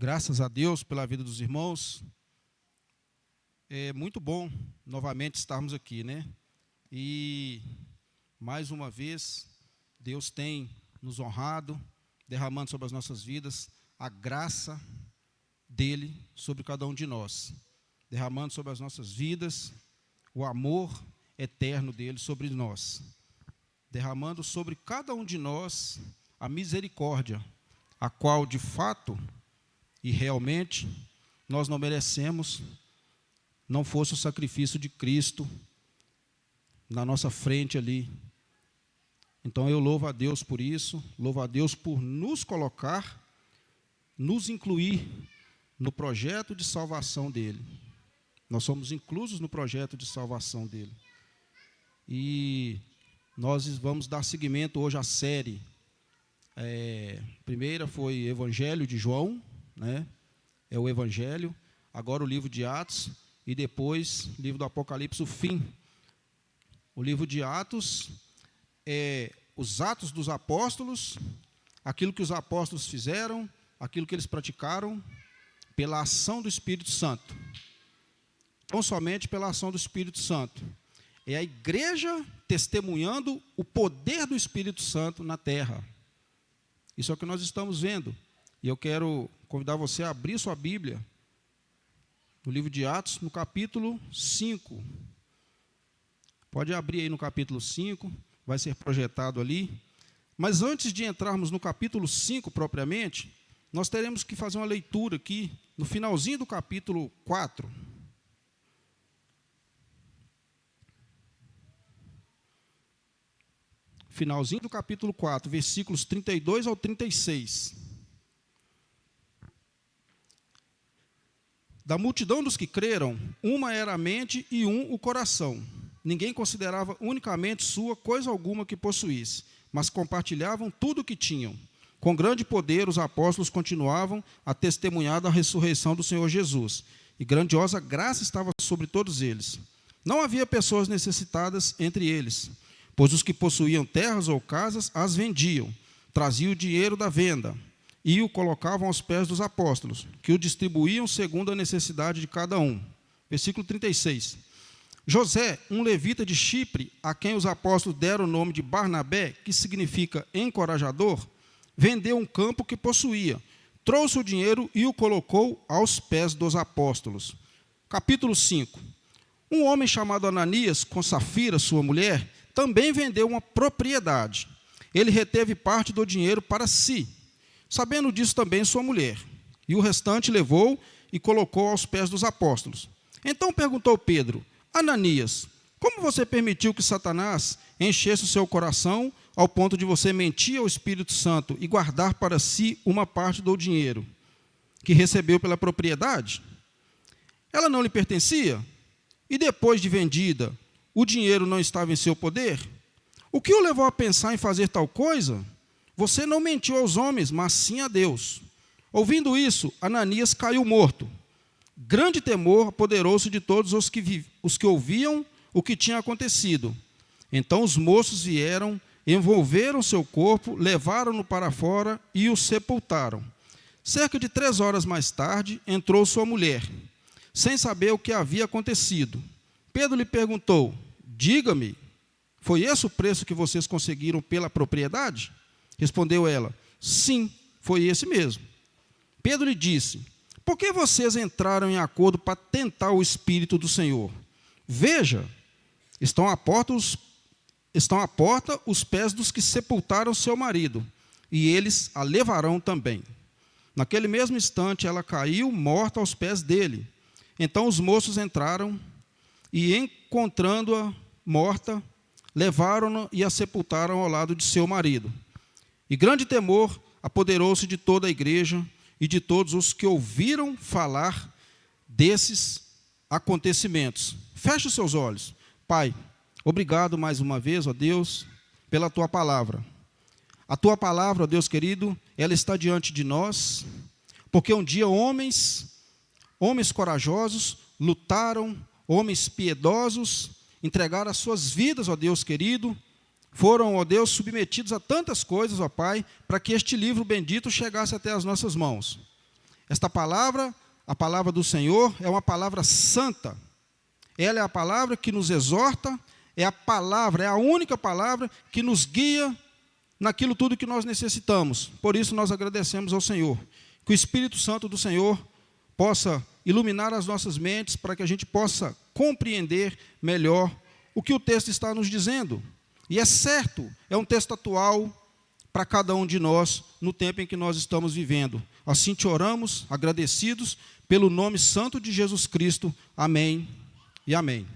Graças a Deus pela vida dos irmãos. É muito bom novamente estarmos aqui, né? E mais uma vez Deus tem nos honrado, derramando sobre as nossas vidas a graça dele sobre cada um de nós, derramando sobre as nossas vidas o amor eterno dele sobre nós, derramando sobre cada um de nós a misericórdia, a qual de fato e realmente nós não merecemos, não fosse o sacrifício de Cristo na nossa frente ali. Então eu louvo a Deus por isso, louvo a Deus por nos colocar, nos incluir no projeto de salvação dele. Nós somos inclusos no projeto de salvação dele. E nós vamos dar seguimento hoje à série. Primeira foi Evangelho de João, né? É o Evangelho, agora o livro de Atos, e depois o livro do Apocalipse, o fim. O livro de Atos é os atos dos apóstolos, aquilo que os apóstolos fizeram, aquilo que eles praticaram, pela ação do Espírito Santo. Não somente pela ação do Espírito Santo. É a igreja testemunhando o poder do Espírito Santo na terra. Isso é o que nós estamos vendo. E eu quero convidar você a abrir sua Bíblia, no livro de Atos, no capítulo 5. Pode abrir aí no capítulo 5, vai ser projetado ali. Mas antes de entrarmos no capítulo 5 propriamente, nós teremos que fazer uma leitura aqui, no finalzinho do capítulo 4. Finalzinho do capítulo 4, versículos 32 ao 36. Da multidão dos que creram, uma era a mente e um o coração. Ninguém considerava unicamente sua coisa alguma que possuísse, mas compartilhavam tudo o que tinham. Com grande poder, os apóstolos continuavam a testemunhar da ressurreição do Senhor Jesus, e grandiosa graça estava sobre todos eles. Não havia pessoas necessitadas entre eles, pois os que possuíam terras ou casas as vendiam, traziam o dinheiro da venda e o colocavam aos pés dos apóstolos, que o distribuíam segundo a necessidade de cada um. Versículo 36. José, um levita de Chipre, a quem os apóstolos deram o nome de Barnabé, que significa encorajador, vendeu um campo que possuía, trouxe o dinheiro e o colocou aos pés dos apóstolos. Capítulo 5. Um homem chamado Ananias, com Safira, sua mulher, também vendeu uma propriedade. Ele reteve parte do dinheiro para si, sabendo disso também sua mulher, e o restante levou e colocou aos pés dos apóstolos. Então perguntou Pedro: Ananias, como você permitiu que Satanás enchesse o seu coração ao ponto de você mentir ao Espírito Santo e guardar para si uma parte do dinheiro que recebeu pela propriedade? Ela não lhe pertencia? E depois de vendida, o dinheiro não estava em seu poder? O que o levou a pensar em fazer tal coisa? Você não mentiu aos homens, mas sim a Deus. Ouvindo isso, Ananias caiu morto. Grande temor apoderou-se de todos os que ouviam o que tinha acontecido. Então os moços vieram, envolveram seu corpo, levaram-no para fora e o sepultaram. Cerca de 3 horas mais tarde, entrou sua mulher, sem saber o que havia acontecido. Pedro lhe perguntou: diga-me, foi esse o preço que vocês conseguiram pela propriedade? Respondeu ela: sim, foi esse mesmo. Pedro lhe disse: por que vocês entraram em acordo para tentar o Espírito do Senhor? Veja, estão à porta os pés dos que sepultaram seu marido, e eles a levarão também. Naquele mesmo instante, ela caiu morta aos pés dele. Então os moços entraram e, encontrando-a morta, levaram-na e a sepultaram ao lado de seu marido. E grande temor apoderou-se de toda a igreja e de todos os que ouviram falar desses acontecimentos. Feche os seus olhos. Pai, obrigado mais uma vez, ó Deus, pela Tua palavra. A Tua palavra, ó Deus querido, ela está diante de nós, porque um dia homens corajosos lutaram, homens piedosos, entregaram as suas vidas, ó Deus querido, foram, ó Deus, submetidos a tantas coisas, ó Pai, para que este livro bendito chegasse até as nossas mãos. Esta palavra, a palavra do Senhor, é uma palavra santa. Ela é a palavra que nos exorta, é a única palavra que nos guia naquilo tudo que nós necessitamos. Por isso nós agradecemos ao Senhor. Que o Espírito Santo do Senhor possa iluminar as nossas mentes para que a gente possa compreender melhor o que o texto está nos dizendo. E é certo, é um texto atual para cada um de nós no tempo em que nós estamos vivendo. Assim te oramos, agradecidos pelo nome santo de Jesus Cristo. Amém e amém.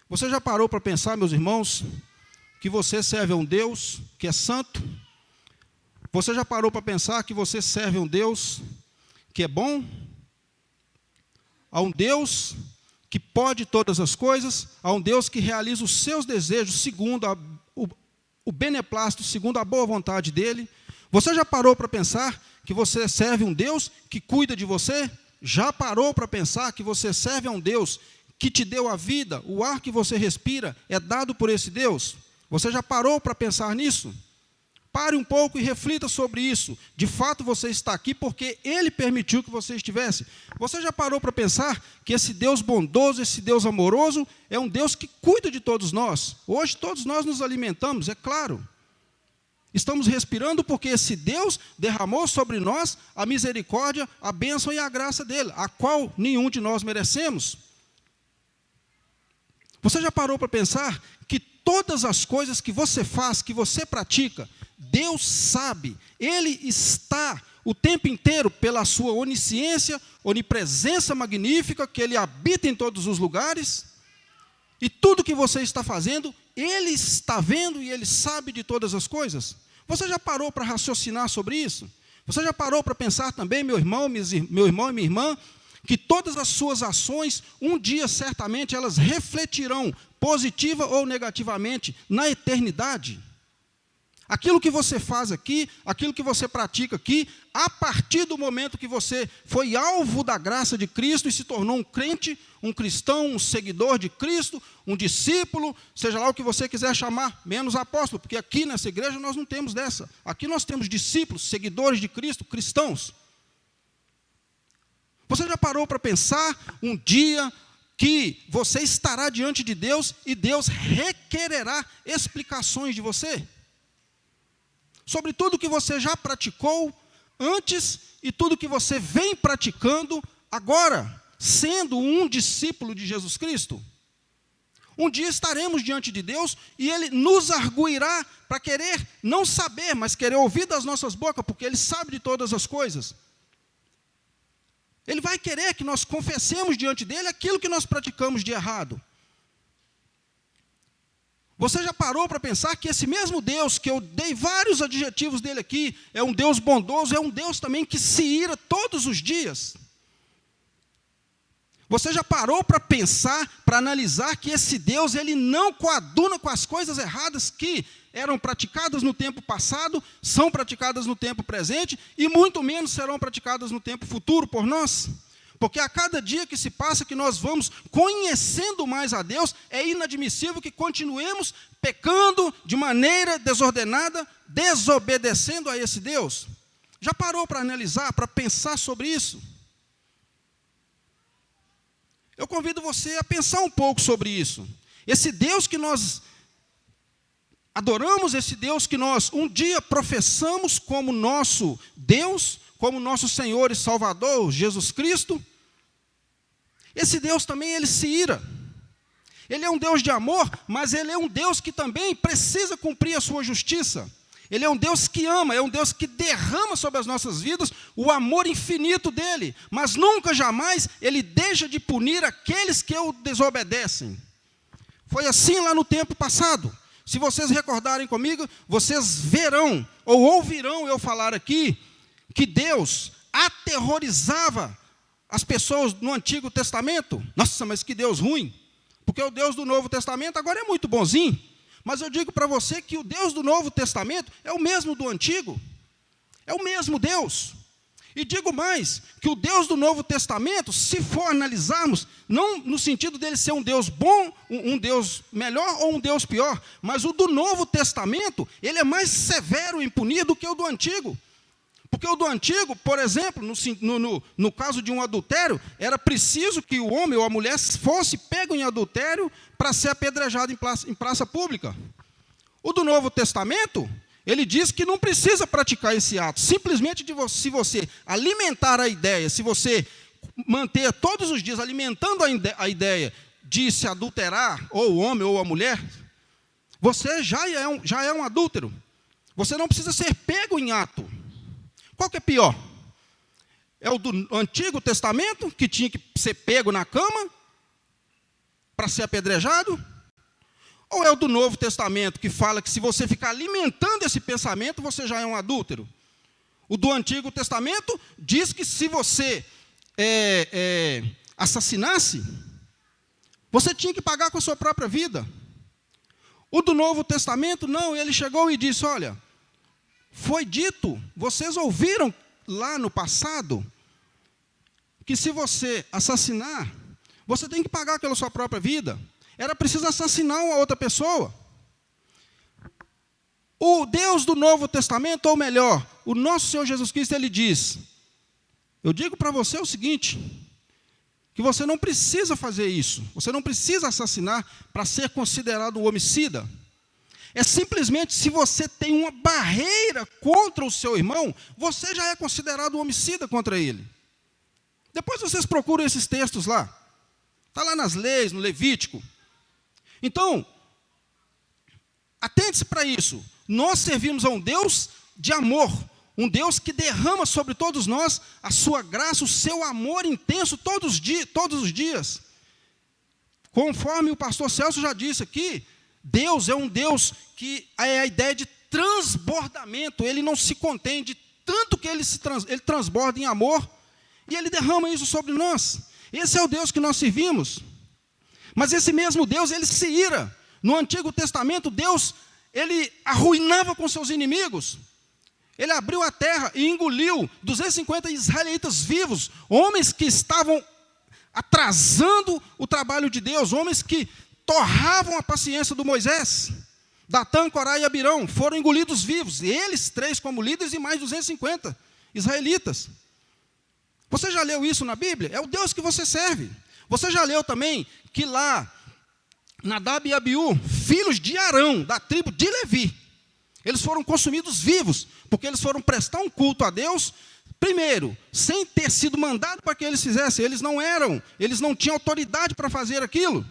Você já parou para pensar, meus irmãos, que você serve a um Deus que é santo? Você já parou para pensar que você serve a um Deus que é bom? A um Deus que pode todas as coisas, a um Deus que realiza os seus desejos segundo o beneplácito, segundo a boa vontade dEle? Você já parou para pensar que você serve um Deus que cuida de você? Já parou para pensar que você serve a um Deus que te deu a vida, o ar que você respira é dado por esse Deus? Você já parou para pensar nisso? Pare um pouco e reflita sobre isso. De fato, você está aqui porque Ele permitiu que você estivesse. Você já parou para pensar que esse Deus bondoso, esse Deus amoroso, é um Deus que cuida de todos nós? Hoje, todos nós nos alimentamos, é claro. Estamos respirando porque esse Deus derramou sobre nós a misericórdia, a bênção e a graça dEle, a qual nenhum de nós merecemos. Você já parou para pensar que todas as coisas que você faz, que você pratica, Deus sabe, Ele está o tempo inteiro pela sua onisciência, onipresença magnífica, que Ele habita em todos os lugares, e tudo que você está fazendo, Ele está vendo e Ele sabe de todas as coisas? Você já parou para raciocinar sobre isso? Você já parou para pensar também, meu irmão e minha irmã, que todas as suas ações, um dia certamente elas refletirão, positiva ou negativamente, na eternidade? Aquilo que você faz aqui, aquilo que você pratica aqui, a partir do momento que você foi alvo da graça de Cristo e se tornou um crente, um cristão, um seguidor de Cristo, um discípulo, seja lá o que você quiser chamar, menos apóstolo, porque aqui nessa igreja nós não temos dessa. Aqui nós temos discípulos, seguidores de Cristo, cristãos. Você já parou para pensar um dia que você estará diante de Deus e Deus requererá explicações de você? Sobre tudo que você já praticou antes e tudo que você vem praticando agora, sendo um discípulo de Jesus Cristo. Um dia estaremos diante de Deus e Ele nos arguirá para querer não saber, mas querer ouvir das nossas bocas, porque Ele sabe de todas as coisas. Ele vai querer que nós confessemos diante dEle aquilo que nós praticamos de errado. Você já parou para pensar que esse mesmo Deus, que eu dei vários adjetivos dele aqui, é um Deus bondoso, é um Deus também que se ira todos os dias? Você já parou para pensar, para analisar que esse Deus, ele não coaduna com as coisas erradas que eram praticadas no tempo passado, são praticadas no tempo presente, e muito menos serão praticadas no tempo futuro por nós? Porque a cada dia que se passa, que nós vamos conhecendo mais a Deus, é inadmissível que continuemos pecando de maneira desordenada, desobedecendo a esse Deus. Já parou para analisar, para pensar sobre isso? Eu convido você a pensar um pouco sobre isso. Esse Deus que nós adoramos, esse Deus que nós um dia professamos como nosso Deus, como nosso Senhor e Salvador, Jesus Cristo, esse Deus também, Ele se ira. Ele é um Deus de amor, mas Ele é um Deus que também precisa cumprir a sua justiça. Ele é um Deus que ama, é um Deus que derrama sobre as nossas vidas o amor infinito dEle, mas nunca, jamais, Ele deixa de punir aqueles que o desobedecem. Foi assim lá no tempo passado. Se vocês recordarem comigo, vocês verão, ou ouvirão eu falar aqui, que Deus aterrorizava as pessoas no Antigo Testamento. Nossa, mas que Deus ruim. Porque o Deus do Novo Testamento agora é muito bonzinho. Mas eu digo para você que o Deus do Novo Testamento é o mesmo do Antigo. É o mesmo Deus. E digo mais, que o Deus do Novo Testamento, se for analisarmos, não no sentido dele ser um Deus bom, um Deus melhor ou um Deus pior, mas o do Novo Testamento, ele é mais severo em punir do que o do Antigo. Porque o do antigo, por exemplo, no caso de um adultério, era preciso que o homem ou a mulher fosse pego em adultério para ser apedrejado em praça pública. O do Novo Testamento, ele diz que não precisa praticar esse ato. Simplesmente se você alimentar a ideia, se você manter todos os dias alimentando a ideia de se adulterar, ou o homem ou a mulher, você já é um adúltero. Você não precisa ser pego em ato. Qual que é pior? É o do Antigo Testamento, que tinha que ser pego na cama para ser apedrejado? Ou é o do Novo Testamento, que fala que se você ficar alimentando esse pensamento, você já é um adúltero? O do Antigo Testamento diz que se você assassinasse, você tinha que pagar com a sua própria vida. O do Novo Testamento, não, ele chegou e disse, olha, foi dito, vocês ouviram lá no passado, que se você assassinar, você tem que pagar pela sua própria vida. Era preciso assassinar uma outra pessoa. O Deus do Novo Testamento, ou melhor, o nosso Senhor Jesus Cristo, ele diz, eu digo para você o seguinte, que você não precisa fazer isso, você não precisa assassinar para ser considerado um homicida. É simplesmente se você tem uma barreira contra o seu irmão, você já é considerado um homicida contra ele. Depois vocês procuram esses textos lá. Está lá nas leis, no Levítico. Então, atente-se para isso. Nós servimos a um Deus de amor, um Deus que derrama sobre todos nós a sua graça, o seu amor intenso todos os dias. Conforme o pastor Celso já disse aqui, Deus é um Deus que é a ideia de transbordamento. Ele não se contém de tanto que ele transborda em amor, e ele derrama isso sobre nós. Esse é o Deus que nós servimos. Mas esse mesmo Deus, ele se ira. No Antigo Testamento, Deus, ele arruinava com seus inimigos. Ele abriu a terra e engoliu 250 israelitas vivos, homens que estavam atrasando o trabalho de Deus, homens que torravam a paciência do Moisés. Datã, Corá e Abirão foram engolidos vivos, eles 3 como líderes e mais 250 israelitas. Você já leu isso na Bíblia? É o Deus que você serve. Você já leu também que lá, Nadab e Abiú, filhos de Arão, da tribo de Levi, eles foram consumidos vivos, porque eles foram prestar um culto a Deus, primeiro, sem ter sido mandado para que eles fizessem, eles não tinham autoridade para fazer aquilo,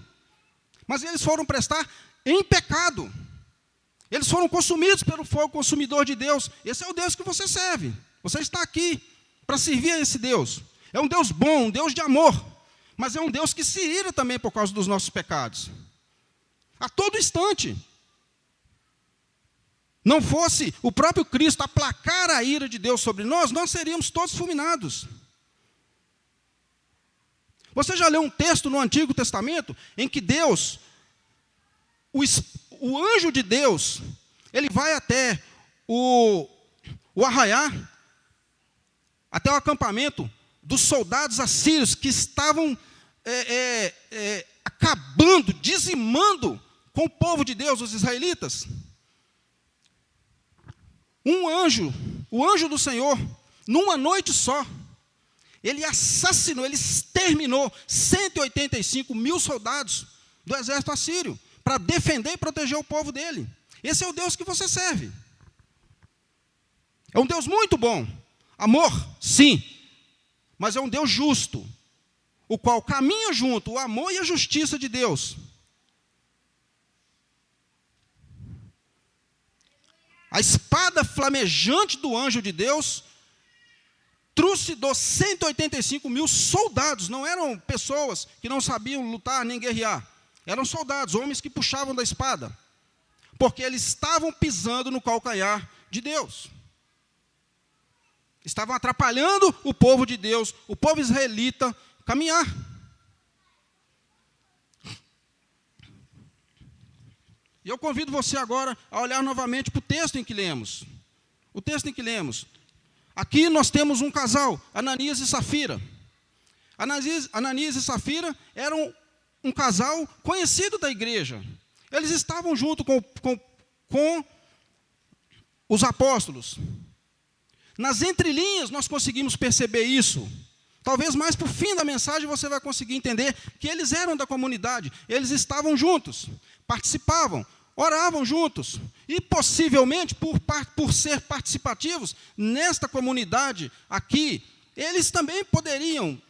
mas eles foram prestar em pecado, eles foram consumidos pelo fogo consumidor de Deus. Esse é o Deus que você serve, você está aqui para servir a esse Deus. É um Deus bom, um Deus de amor, mas é um Deus que se ira também por causa dos nossos pecados. A todo instante. Não fosse o próprio Cristo aplacar a ira de Deus sobre nós, nós seríamos todos fulminados. Você já leu um texto no Antigo Testamento em que Deus, o anjo de Deus, ele vai até o arraiar, até o acampamento dos soldados assírios que estavam acabando, dizimando com o povo de Deus, os israelitas. Um anjo, o anjo do Senhor, numa noite só, ele assassinou, ele exterminou 185 mil soldados do exército assírio, para defender e proteger o povo dele. Esse é o Deus que você serve. É um Deus muito bom. Amor, sim, mas é um Deus justo, o qual caminha junto o amor e a justiça de Deus. A espada flamejante do anjo de Deus trucidou 185 mil soldados. Não eram pessoas que não sabiam lutar nem guerrear. Eram soldados, homens que puxavam da espada. Porque eles estavam pisando no calcanhar de Deus. Estavam atrapalhando o povo de Deus, o povo israelita, caminhar. E eu convido você agora a olhar novamente para o texto em que lemos. O texto em que lemos. Aqui nós temos um casal, Ananias e Safira. Ananias e Safira eram um casal conhecido da igreja. Eles estavam junto com os apóstolos. Nas entrelinhas nós conseguimos perceber isso. Talvez mais para o fim da mensagem você vai conseguir entender que eles eram da comunidade, eles estavam juntos, participavam, oravam juntos. E possivelmente, por ser participativos nesta comunidade aqui, eles também poderiam,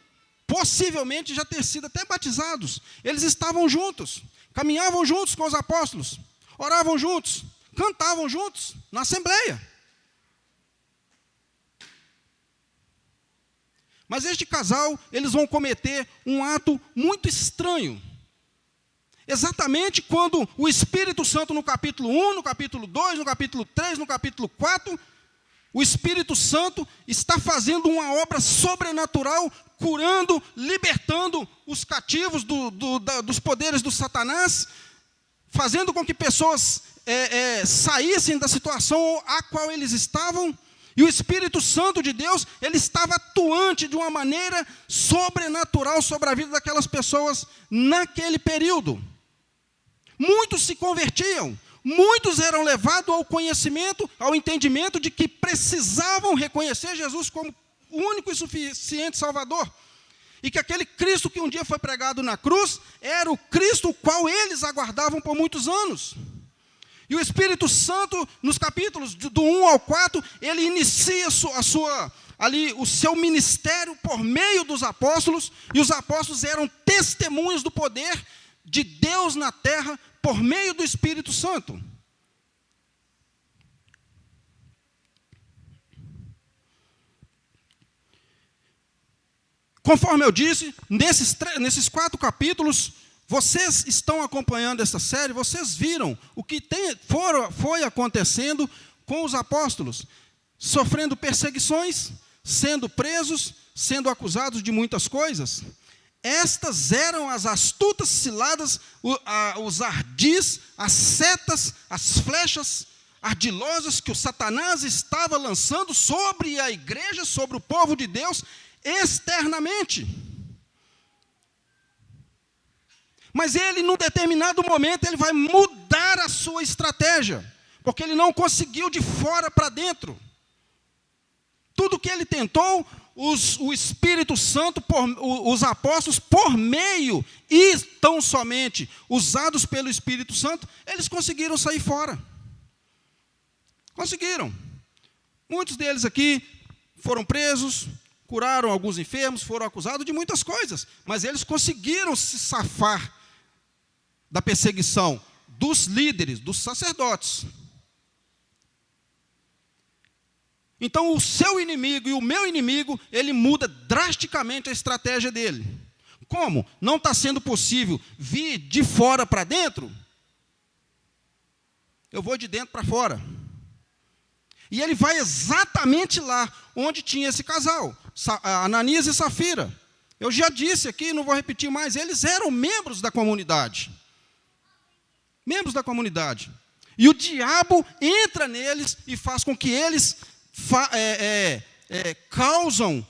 possivelmente, já ter sido até batizados. Eles estavam juntos, caminhavam juntos com os apóstolos, oravam juntos, cantavam juntos na assembleia. Mas este casal, eles vão cometer um ato muito estranho. Exatamente quando o Espírito Santo, no capítulo 1, no capítulo 2, no capítulo 3, no capítulo 4, o Espírito Santo está fazendo uma obra sobrenatural, curando, libertando os cativos dos poderes do Satanás, fazendo com que pessoas saíssem da situação a qual eles estavam. E o Espírito Santo de Deus, ele estava atuante de uma maneira sobrenatural sobre a vida daquelas pessoas naquele período. Muitos se convertiam, muitos eram levados ao conhecimento, ao entendimento de que precisavam reconhecer Jesus como o único e suficiente Salvador. E que aquele Cristo que um dia foi pregado na cruz, era o Cristo o qual eles aguardavam por muitos anos. E o Espírito Santo, nos capítulos do 1 ao 4, ele inicia o seu ministério por meio dos apóstolos, e os apóstolos eram testemunhas do poder de Deus na terra por meio do Espírito Santo. Conforme eu disse, nesses 4 capítulos, vocês estão acompanhando essa série, vocês viram o que foi acontecendo com os apóstolos, sofrendo perseguições, sendo presos, sendo acusados de muitas coisas. Estas eram as astutas ciladas, os ardis, as setas, as flechas ardilosas que o Satanás estava lançando sobre a igreja, sobre o povo de Deus, externamente. Mas ele, num determinado momento, ele vai mudar a sua estratégia, porque ele não conseguiu de fora para dentro. Tudo que ele tentou, o Espírito Santo, os apóstolos, por meio e tão somente usados pelo Espírito Santo, eles conseguiram sair fora. Conseguiram. Muitos deles aqui foram presos, curaram alguns enfermos, foram acusados de muitas coisas, mas eles conseguiram se safar da perseguição dos líderes, dos sacerdotes. Então, o seu inimigo e o meu inimigo, ele muda drasticamente a estratégia dele. Como? Não está sendo possível vir de fora para dentro? Eu vou de dentro para fora. E ele vai exatamente lá onde tinha esse casal, Ananias e Safira. Eu já disse aqui, não vou repetir mais, eles eram membros da comunidade. Membros da comunidade. E o diabo entra neles e faz com que eles causam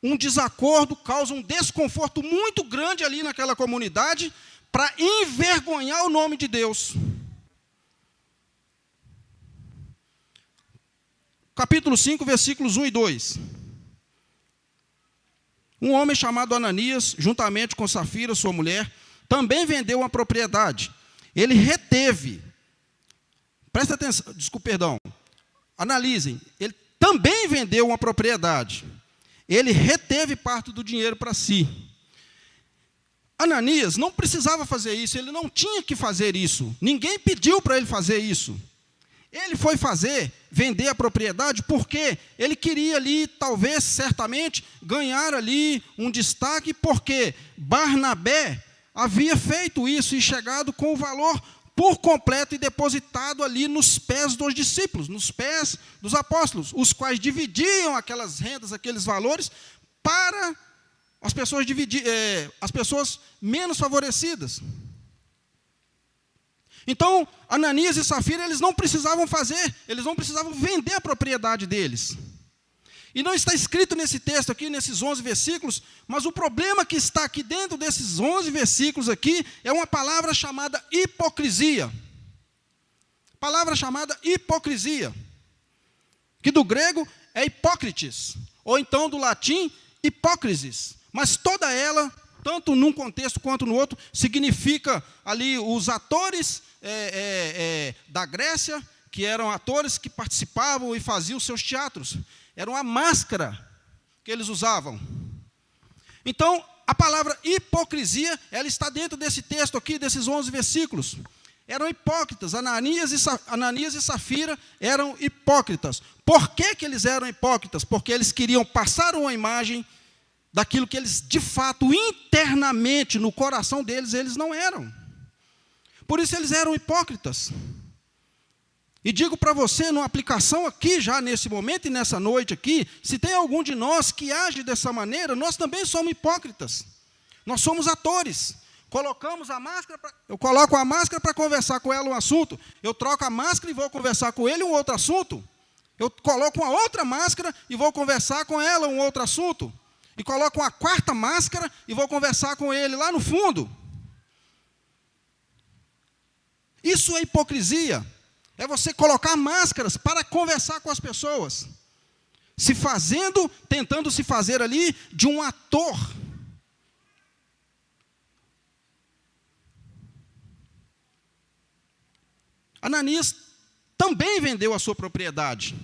um desacordo, causam um desconforto muito grande ali naquela comunidade para envergonhar o nome de Deus. Capítulo 5, versículos 1 e 2. Um homem chamado Ananias, juntamente com Safira, sua mulher, também vendeu uma propriedade. Ele reteve, presta atenção, analisem, ele também vendeu uma propriedade. Ele reteve parte do dinheiro para si. Ananias não precisava fazer isso, ele não tinha que fazer isso. Ninguém pediu para ele fazer isso. Ele foi vender a propriedade, porque ele queria ali, talvez, certamente, ganhar ali um destaque, porque Barnabé havia feito isso e chegado com o valor por completo e depositado ali nos pés dos discípulos, nos pés dos apóstolos, os quais dividiam aquelas rendas, aqueles valores, para as pessoas menos favorecidas. Então, Ananias e Safira, eles não precisavam vender a propriedade deles. E não está escrito nesse texto aqui, nesses 11 versículos, mas o problema que está aqui dentro desses 11 versículos aqui, é uma palavra chamada hipocrisia. Palavra chamada hipocrisia, que do grego é hipócrites, ou então do latim, hipócrisis. Mas toda ela, tanto num contexto quanto no outro, significa ali os atores da Grécia, que eram atores que participavam e faziam seus teatros. Era uma máscara que eles usavam. Então, a palavra hipocrisia, ela está dentro desse texto aqui, desses 11 versículos. Eram hipócritas, Ananias e Safira eram hipócritas. Por que que eles eram hipócritas? Porque eles queriam passar uma imagem daquilo que eles, de fato, internamente, no coração deles, eles não eram. Por isso eles eram hipócritas. E digo para você, numa aplicação aqui, já nesse momento e nessa noite aqui, se tem algum de nós que age dessa maneira, nós também somos hipócritas. Nós somos atores. Colocamos a máscara, eu coloco a máscara para conversar com ela um assunto, eu troco a máscara e vou conversar com ele um outro assunto. Eu coloco uma outra máscara e vou conversar com ela um outro assunto. E coloco uma quarta máscara e vou conversar com ele lá no fundo. Isso é hipocrisia. É você colocar máscaras para conversar com as pessoas. Tentando se fazer ali de um ator. Ananias também vendeu a sua propriedade,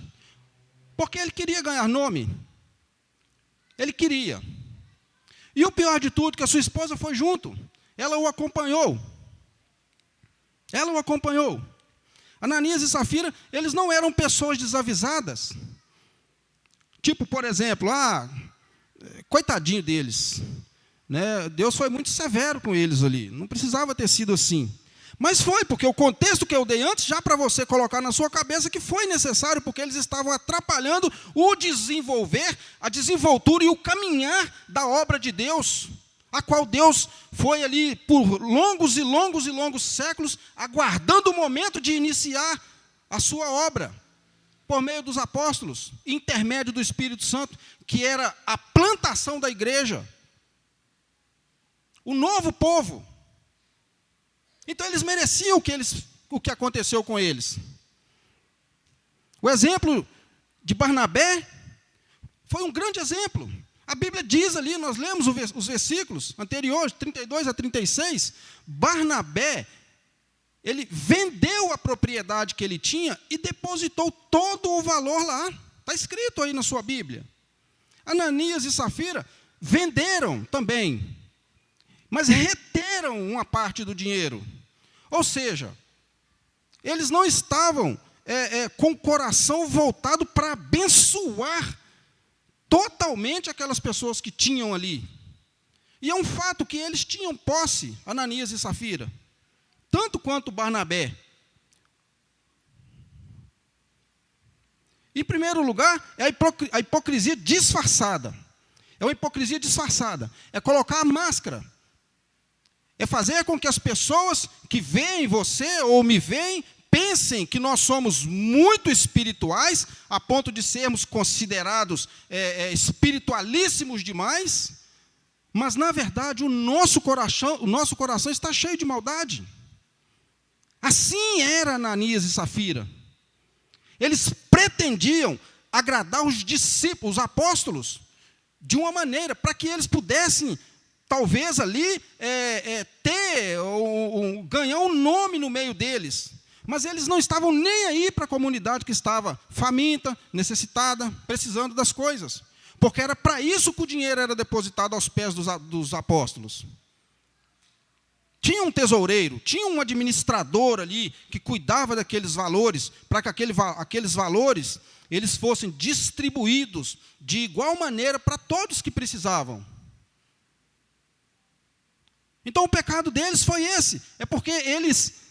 porque ele queria ganhar nome. Ele queria. E o pior de tudo, que a sua esposa foi junto. Ela o acompanhou. Ela o acompanhou. Ananias e Safira, eles não eram pessoas desavisadas. Tipo, por exemplo, coitadinho deles. Né? Deus foi muito severo com eles ali. Não precisava ter sido assim. Mas foi, porque o contexto que eu dei antes, já para você colocar na sua cabeça que foi necessário, porque eles estavam atrapalhando o desenvolver, a desenvoltura e o caminhar da obra de Deus, a qual Deus foi ali por longos e longos e longos séculos, aguardando o momento de iniciar a sua obra, por meio dos apóstolos, intermédio do Espírito Santo, que era a plantação da igreja, o novo povo. Então, eles mereciam o que aconteceu com eles. O exemplo de Barnabé foi um grande exemplo. A Bíblia diz ali, nós lemos os versículos anteriores, 32 a 36, Barnabé, ele vendeu a propriedade que ele tinha e depositou todo o valor lá. Está escrito aí na sua Bíblia. Ananias e Safira venderam também, mas reteram uma parte do dinheiro. Ou seja, eles não estavam com o coração voltado para abençoar totalmente aquelas pessoas que tinham ali. E é um fato que eles tinham posse, Ananias e Safira, tanto quanto Barnabé. Em primeiro lugar, é a hipocrisia disfarçada. É uma hipocrisia disfarçada. É colocar a máscara. É fazer com que as pessoas que veem você ou me veem, pensem que nós somos muito espirituais, a ponto de sermos considerados espiritualíssimos demais, mas, na verdade, o nosso coração está cheio de maldade. Assim era Ananias e Safira. Eles pretendiam agradar os discípulos, os apóstolos, de uma maneira, para que eles pudessem, talvez ali, ganhar um nome no meio deles. Mas eles não estavam nem aí para a comunidade que estava faminta, necessitada, precisando das coisas. Porque era para isso que o dinheiro era depositado aos pés dos apóstolos. Tinha um tesoureiro, tinha um administrador ali que cuidava daqueles valores, para que aqueles valores eles fossem distribuídos de igual maneira para todos que precisavam. Então o pecado deles foi esse, é porque eles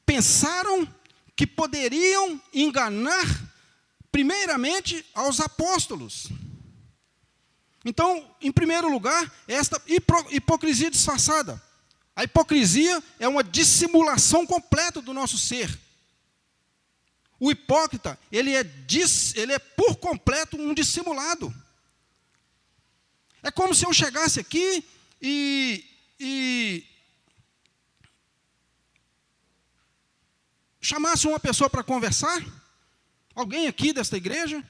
pensaram que poderiam enganar primeiramente aos apóstolos. Então, em primeiro lugar, esta hipocrisia disfarçada. A hipocrisia é uma dissimulação completa do nosso ser. O hipócrita, ele é por completo um dissimulado. É como se eu chegasse aqui e chamasse uma pessoa para conversar, alguém aqui desta igreja,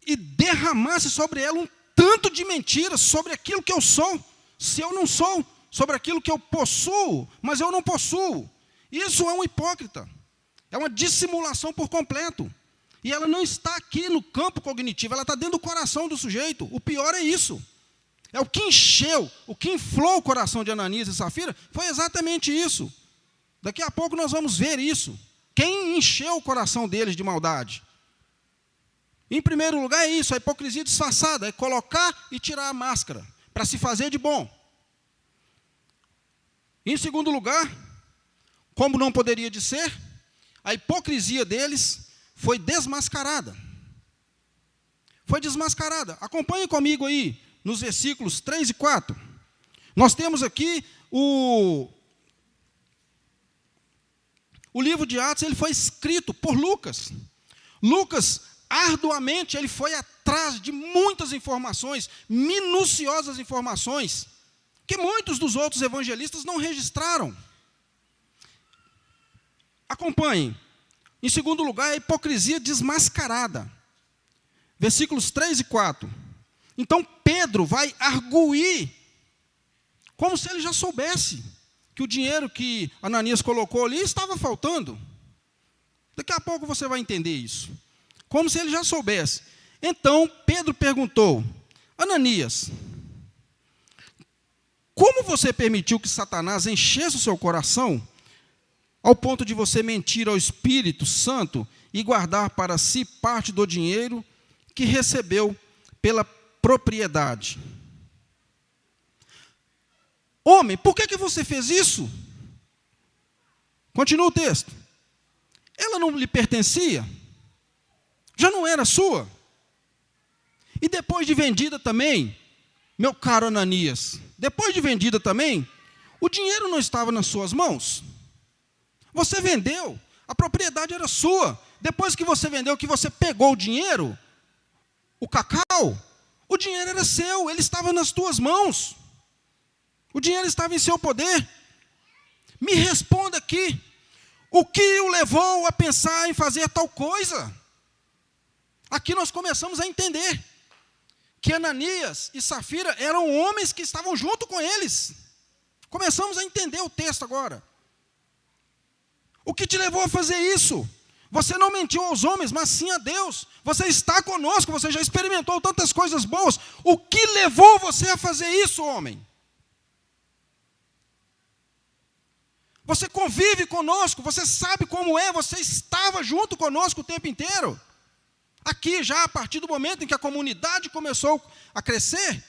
e derramasse sobre ela um tanto de mentiras sobre aquilo que eu sou, se eu não sou, sobre aquilo que eu possuo, mas eu não possuo. Isso é um hipócrita, é uma dissimulação por completo. E ela não está aqui no campo cognitivo, ela está dentro do coração do sujeito. O pior é isso. É o que encheu, o que inflou o coração de Ananias e Safira, foi exatamente isso. Daqui a pouco nós vamos ver isso. Quem encheu o coração deles de maldade? Em primeiro lugar é isso, a hipocrisia disfarçada, é colocar e tirar a máscara, para se fazer de bom. Em segundo lugar, como não poderia de ser, a hipocrisia deles foi desmascarada. Foi desmascarada. Acompanhe comigo aí, nos versículos 3 e 4. Nós temos aqui o livro de Atos, ele foi escrito por Lucas. Lucas, arduamente, ele foi atrás de muitas informações, minuciosas informações, que muitos dos outros evangelistas não registraram. Acompanhem. Em segundo lugar, a hipocrisia desmascarada. Versículos 3 e 4. Então, Pedro vai arguir, como se ele já soubesse que o dinheiro que Ananias colocou ali estava faltando. Daqui a pouco você vai entender isso. Como se ele já soubesse. Então, Pedro perguntou: Ananias, como você permitiu que Satanás enchesse o seu coração, ao ponto de você mentir ao Espírito Santo e guardar para si parte do dinheiro que recebeu pela propriedade? Homem, por que você fez isso? Continua o texto. Ela não lhe pertencia? Já não era sua? E depois de vendida também, meu caro Ananias, depois de vendida também, o dinheiro não estava nas suas mãos? Você vendeu, a propriedade era sua. Depois que você vendeu, que você pegou o dinheiro, o cacau, o dinheiro era seu, ele estava nas tuas mãos. O dinheiro estava em seu poder. Me responda aqui, o que o levou a pensar em fazer tal coisa? Aqui nós começamos a entender que Ananias e Safira eram homens que estavam junto com eles. Começamos a entender o texto agora. O que te levou a fazer isso? Você não mentiu aos homens, mas sim a Deus. Você está conosco, você já experimentou tantas coisas boas. O que levou você a fazer isso, homem? Você convive conosco, você sabe como é, você estava junto conosco o tempo inteiro. Aqui já, a partir do momento em que a comunidade começou a crescer,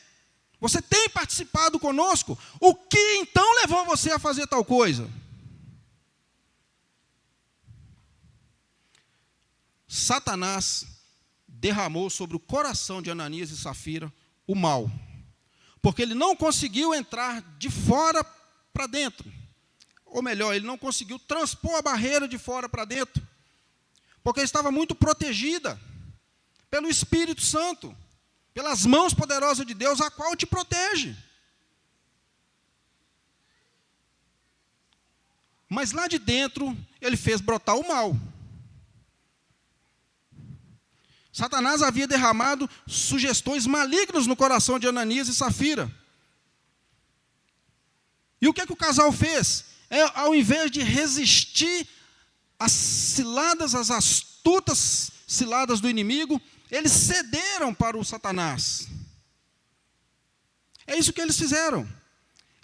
você tem participado conosco. O que então levou você a fazer tal coisa? Satanás derramou sobre o coração de Ananias e Safira o mal, porque ele não conseguiu entrar de fora para dentro, ou melhor, ele não conseguiu transpor a barreira de fora para dentro, porque estava muito protegida pelo Espírito Santo, pelas mãos poderosas de Deus, a qual te protege. Mas lá de dentro, ele fez brotar o mal. Satanás havia derramado sugestões malignas no coração de Ananias e Safira. E o que o casal fez? Ao invés de resistir às ciladas, às astutas ciladas do inimigo, eles cederam para o Satanás. É isso que eles fizeram.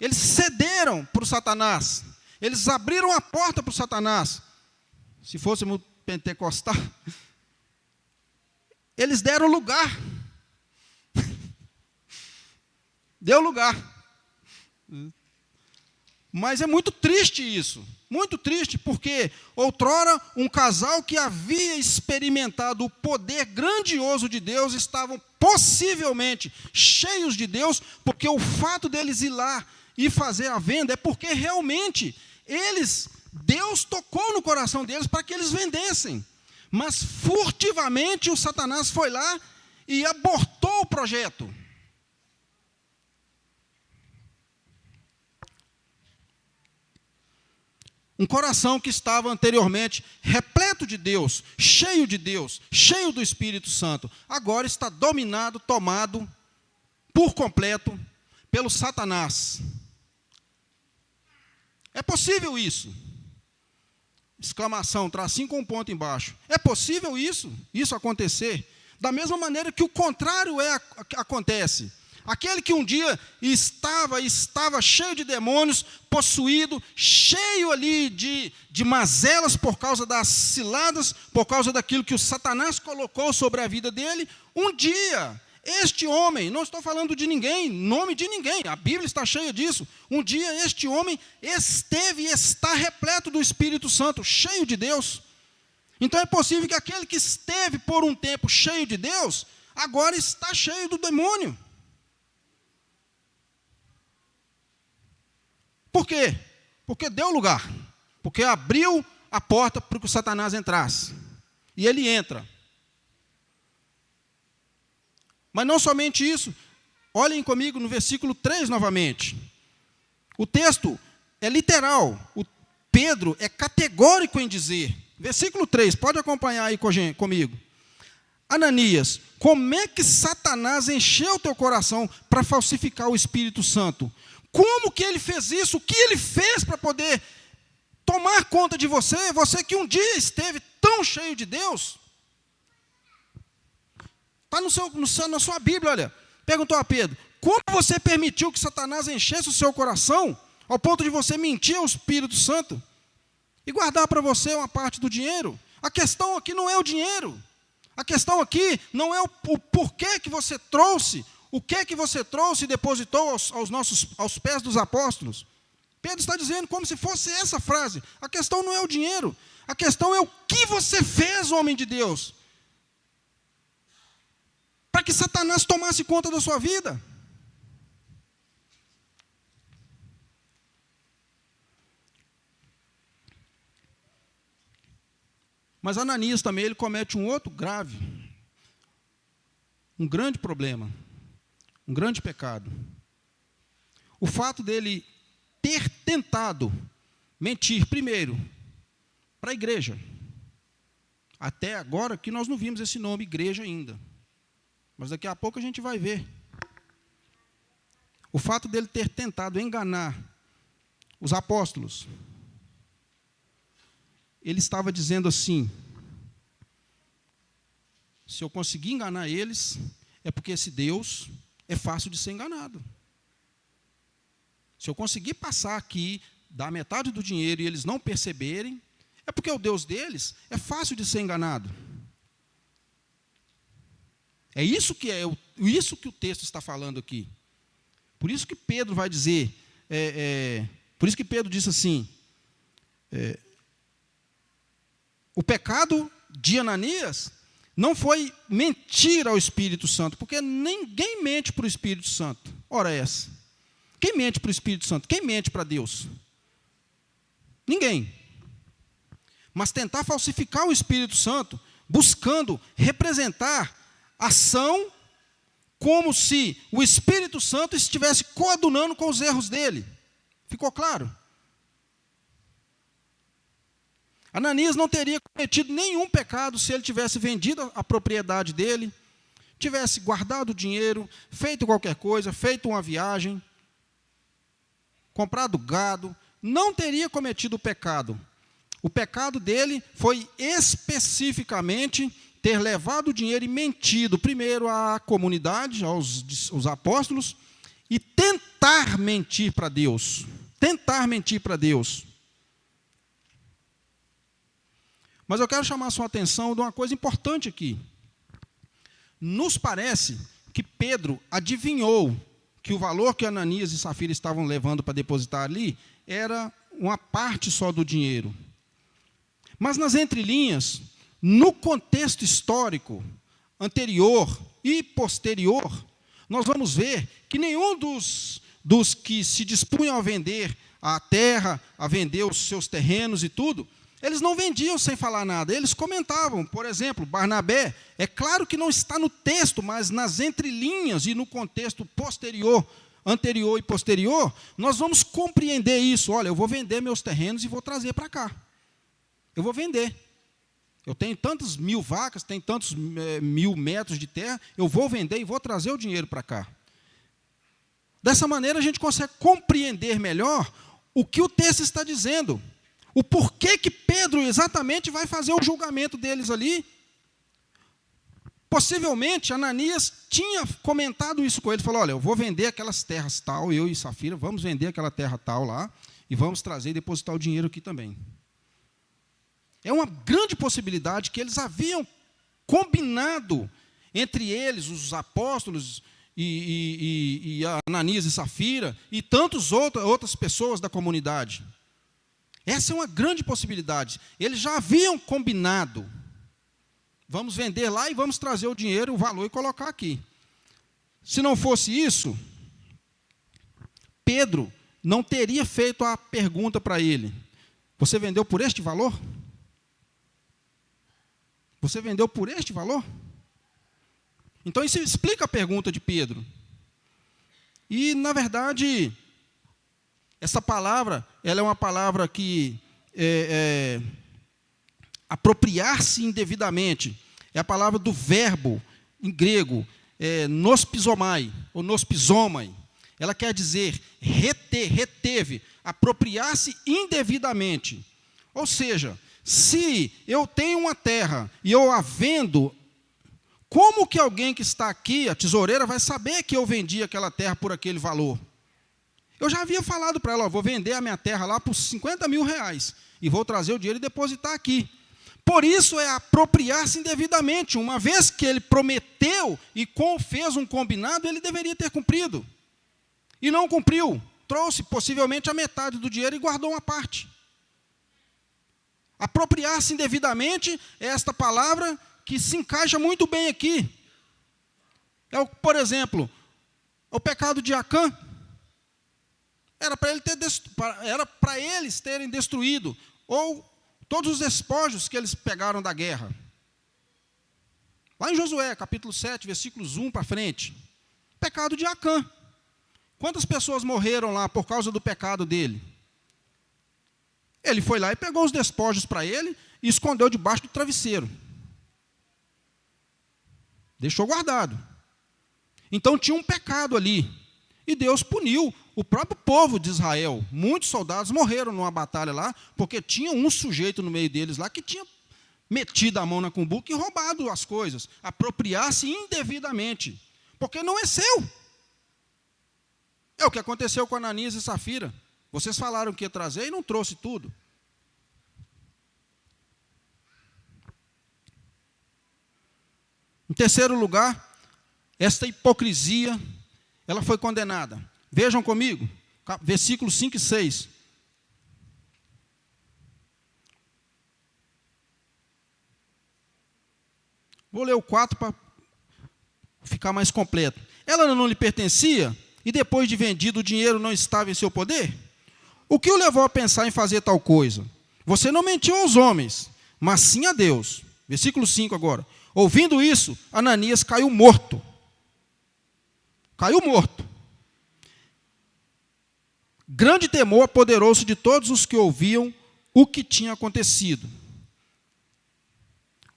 Eles cederam para o Satanás. Eles abriram a porta para o Satanás. Se fôssemos pentecostal, eles deram lugar. Deu lugar. Mas é muito triste isso. Muito triste, porque outrora um casal que havia experimentado o poder grandioso de Deus estavam possivelmente cheios de Deus, porque o fato deles ir lá e fazer a venda é porque realmente Deus tocou no coração deles para que eles vendessem. Mas furtivamente o Satanás foi lá e abortou o projeto. Um coração que estava anteriormente repleto de Deus, cheio do Espírito Santo, agora está dominado, tomado por completo pelo Satanás. É possível isso? Exclamação, tracinho com um ponto embaixo. É possível isso acontecer? Da mesma maneira que o contrário acontece. Aquele que um dia estava cheio de demônios, possuído, cheio ali de mazelas por causa das ciladas, por causa daquilo que o Satanás colocou sobre a vida dele, um dia, este homem, não estou falando de ninguém, nome de ninguém, a Bíblia está cheia disso, um dia este homem esteve e está repleto do Espírito Santo, cheio de Deus. Então é possível que aquele que esteve por um tempo cheio de Deus, agora está cheio do demônio. Por quê? Porque deu lugar. Porque abriu a porta para que o Satanás entrasse. E ele entra. Mas não somente isso. Olhem comigo no versículo 3 novamente. O texto é literal. O Pedro é categórico em dizer. Versículo 3, pode acompanhar aí comigo. Ananias, como é que Satanás encheu o teu coração para falsificar o Espírito Santo? Como que ele fez isso? O que ele fez para poder tomar conta de você? Você que um dia esteve tão cheio de Deus. Está na sua Bíblia, olha. Perguntou a Pedro, como você permitiu que Satanás enchesse o seu coração, ao ponto de você mentir ao Espírito Santo, e guardar para você uma parte do dinheiro? A questão aqui não é o dinheiro. A questão aqui não é o porquê que você trouxe, o que você trouxe e depositou aos pés dos apóstolos. Pedro está dizendo como se fosse essa frase. A questão não é o dinheiro. A questão é o que você fez, homem de Deus, para que Satanás tomasse conta da sua vida. Mas Ananias também ele comete um outro grave, um grande problema. Um grande pecado. O fato dele ter tentado mentir, primeiro, para a igreja. Até agora que nós não vimos esse nome, igreja ainda. Mas daqui a pouco a gente vai ver. O fato dele ter tentado enganar os apóstolos. Ele estava dizendo assim, se eu conseguir enganar eles, é porque esse Deus é fácil de ser enganado. Se eu conseguir passar aqui, dar metade do dinheiro e eles não perceberem, é porque o Deus deles é fácil de ser enganado. É isso que o texto está falando aqui. Por isso que Pedro vai dizer, por isso que Pedro disse assim, o pecado de Ananias não foi mentir ao Espírito Santo, porque ninguém mente para o Espírito Santo. Ora essa. Quem mente para o Espírito Santo? Quem mente para Deus? Ninguém. Mas tentar falsificar o Espírito Santo, buscando representar ação como se o Espírito Santo estivesse coadunando com os erros dele. Ficou claro? Ananias não teria cometido nenhum pecado se ele tivesse vendido a propriedade dele, tivesse guardado o dinheiro, feito qualquer coisa, feito uma viagem, comprado gado, não teria cometido o pecado. O pecado dele foi especificamente ter levado o dinheiro e mentido, primeiro à comunidade, aos apóstolos, e tentar mentir para Deus. Tentar mentir para Deus. Mas eu quero chamar a sua atenção de uma coisa importante aqui. Nos parece que Pedro adivinhou que o valor que Ananias e Safira estavam levando para depositar ali era uma parte só do dinheiro. Mas nas entrelinhas, no contexto histórico anterior e posterior, nós vamos ver que nenhum dos que se dispunham a vender a terra, a vender os seus terrenos e tudo, eles não vendiam sem falar nada, eles comentavam. Por exemplo, Barnabé, é claro que não está no texto, mas nas entrelinhas e no contexto posterior, anterior e posterior, nós vamos compreender isso. Olha, eu vou vender meus terrenos e vou trazer para cá. Eu vou vender. Eu tenho tantas 1000 vacas, tenho tantos 1000 metros de terra, eu vou vender e vou trazer o dinheiro para cá. Dessa maneira, a gente consegue compreender melhor o que o texto está dizendo. O porquê que Pedro exatamente vai fazer o julgamento deles ali. Possivelmente, Ananias tinha comentado isso com ele. Falou, olha, eu vou vender aquelas terras tal, eu e Safira, vamos vender aquela terra tal lá, e vamos trazer e depositar o dinheiro aqui também. É uma grande possibilidade que eles haviam combinado entre eles, os apóstolos, e Ananias e Safira, e tantas outras pessoas da comunidade. Essa é uma grande possibilidade. Eles já haviam combinado. Vamos vender lá e vamos trazer o dinheiro, o valor e colocar aqui. Se não fosse isso, Pedro não teria feito a pergunta para ele. Você vendeu por este valor? Você vendeu por este valor? Então, isso explica a pergunta de Pedro. E, na verdade, essa palavra, ela é uma palavra que apropriar-se indevidamente. É a palavra do verbo, em grego, nospisomai, ou nospisomai. Ela quer dizer reter, reteve, apropriar-se indevidamente. Ou seja, se eu tenho uma terra e eu a vendo, como que alguém que está aqui, a tesoureira, vai saber que eu vendi aquela terra por aquele valor? Eu já havia falado para ela, vou vender a minha terra lá por 50 mil reais e vou trazer o dinheiro e depositar aqui. Por isso é apropriar-se indevidamente. Uma vez que ele prometeu e fez um combinado, ele deveria ter cumprido. E não cumpriu. Trouxe possivelmente a metade do dinheiro e guardou uma parte. Apropriar-se indevidamente é esta palavra que se encaixa muito bem aqui. Por exemplo, o pecado de Acã. Era para eles terem destruído, ou todos os despojos que eles pegaram da guerra. Lá em Josué, capítulo 7, versículos 1 para frente. Pecado de Acã. Quantas pessoas morreram lá por causa do pecado dele? Ele foi lá e pegou os despojos para ele e escondeu debaixo do travesseiro. Deixou guardado. Então tinha um pecado ali. E Deus puniu o próprio povo de Israel. Muitos soldados morreram numa batalha lá, porque tinha um sujeito no meio deles lá que tinha metido a mão na cumbuca e roubado as coisas. Apropriar-se indevidamente. Porque não é seu. É o que aconteceu com Ananias e Safira. Vocês falaram que ia trazer e não trouxe tudo. Em terceiro lugar, esta hipocrisia, ela foi condenada. Vejam comigo, versículos 5 e 6. Vou ler o 4 para ficar mais completo. Ela não lhe pertencia e depois de vendido o dinheiro não estava em seu poder? O que o levou a pensar em fazer tal coisa? Você não mentiu aos homens, mas sim a Deus. Versículo 5 agora. Ouvindo isso, Ananias caiu morto. Caiu morto. Grande temor apoderou-se de todos os que ouviam o que tinha acontecido.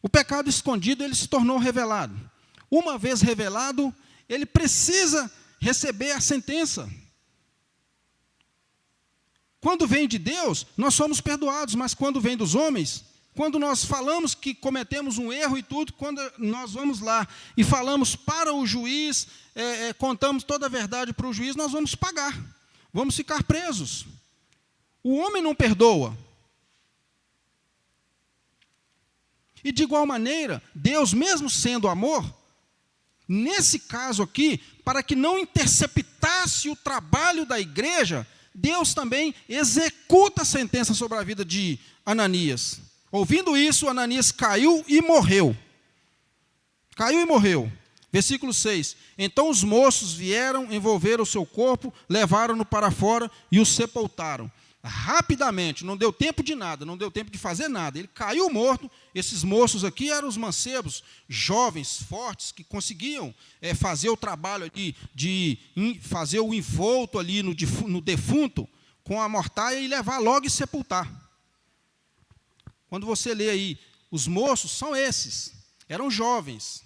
O pecado escondido, ele se tornou revelado. Uma vez revelado, ele precisa receber a sentença. Quando vem de Deus, nós somos perdoados, mas quando vem dos homens, quando nós falamos que cometemos um erro e tudo, quando nós vamos lá e falamos para o juiz, contamos toda a verdade para o juiz, nós vamos pagar, vamos ficar presos. O homem não perdoa. E de igual maneira, Deus, mesmo sendo amor, nesse caso aqui, para que não interceptasse o trabalho da igreja, Deus também executa a sentença sobre a vida de Ananias. Ouvindo isso, Ananias caiu e morreu. Caiu e morreu. Versículo 6. Então os moços vieram, envolveram o seu corpo, levaram-no para fora e o sepultaram. Rapidamente, não deu tempo de nada, não deu tempo de fazer nada. Ele caiu morto. Esses moços aqui eram os mancebos, jovens, fortes, que conseguiam fazer o trabalho ali, de fazer o envolto ali no defunto, com a mortaia e levar logo e sepultar. Quando você lê aí, os moços são esses, eram jovens,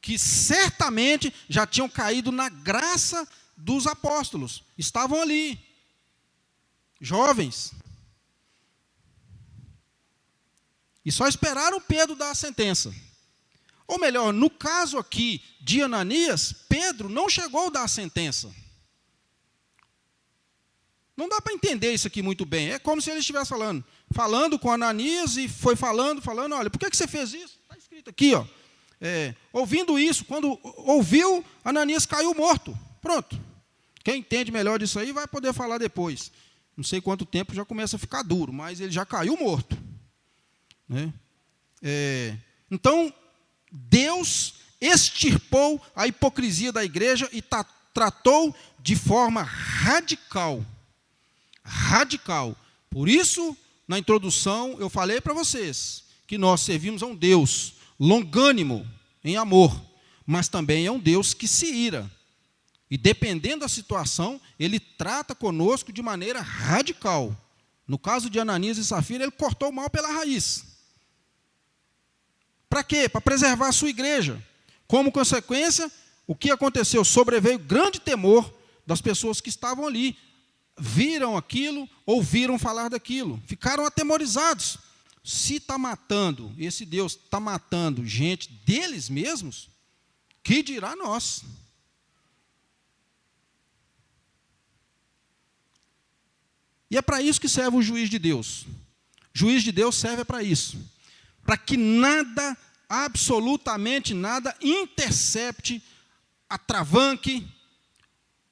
que certamente já tinham caído na graça dos apóstolos, estavam ali, jovens, e só esperaram Pedro dar a sentença. Ou melhor, no caso aqui de Ananias, Pedro não chegou a dar a sentença. Não dá para entender isso aqui muito bem. É como se ele estivesse falando com Ananias e foi falando, olha, por que você fez isso? Está escrito aqui, ó. Ouvindo isso, quando ouviu, Ananias caiu morto. Pronto. Quem entende melhor disso aí vai poder falar depois. Não sei quanto tempo já começa a ficar duro, mas ele já caiu morto. Né? Então, Deus extirpou a hipocrisia da igreja e tratou de forma radical. Radical. Por isso, na introdução, eu falei para vocês que nós servimos a um Deus longânimo em amor, mas também é um Deus que se ira. E dependendo da situação, ele trata conosco de maneira radical. No caso de Ananias e Safira, ele cortou o mal pela raiz. Para quê? Para preservar a sua igreja. Como consequência, o que aconteceu? Sobreveio grande temor das pessoas que estavam ali. Viram aquilo, ouviram falar daquilo, ficaram atemorizados. Se está matando, esse Deus está matando gente deles mesmos, que dirá nós? E é para isso que serve o juiz de Deus. O juiz de Deus serve para isso. Para que nada, absolutamente nada, intercepte, atravanque